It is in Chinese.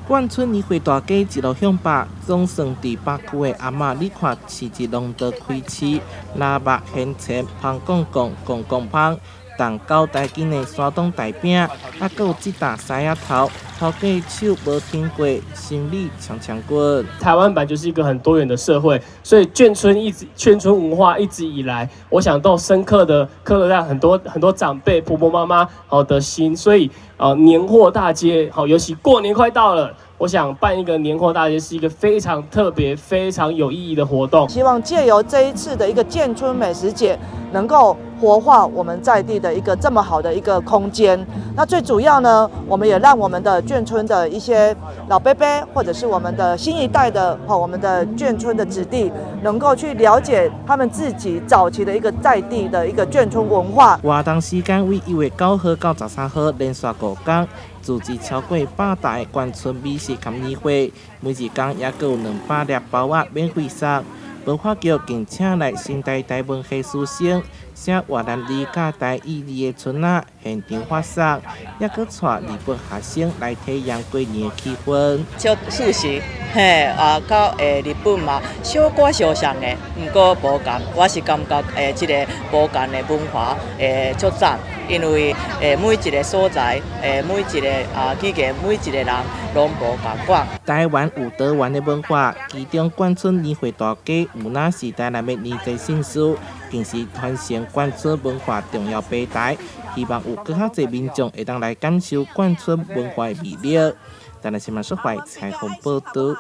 冠村年会大街一路向北，总算伫北区的阿嬷，你看市一龙德开市，腊肉、鲜前、芳公公、公公芳，蛋糕台间的山东大饼，啊，搁有这搭狮仔头，头家手无停过，生理强强滚。台湾本来就是一个很多元的社会，所以眷村文化一直以来，我想都深刻的刻了在很多长辈、婆婆妈妈的心，所以年货大街尤其过年快到了。我想办一个年货大街是一个非常特别、非常有意义的活动。希望借由这一次的一个眷村美食节，能够活化我们在地的一个这么好的一个空间。那最主要呢，我们也让我们的眷村的一些老伯伯，或者是我们的新一代的我们的眷村的子弟，能够去了解他们自己早期的一个在地的一个眷村文化。活动时间为1月9号到13号，连续5天。组织超过100台的眷村美食及年会，每一天也有200粒包仔免费送。文化局更请来新台文学书生，写越南语甲台语字的村仔现场发送，也搁带日本学生来体验过年的气氛。小素食，到日本嘛，小可相像的，毋过无共。我是感觉即个无共的文化足赞。因为每一个所在，每一个语言，每一个人拢无共款。台湾有多元的文化，其中眷村年会大街有哪时代内的年节庆事，更是传承眷村文化重要平台。希望有更较侪民众会当来感受眷村文化的魅力。台南新闻社会采访报道。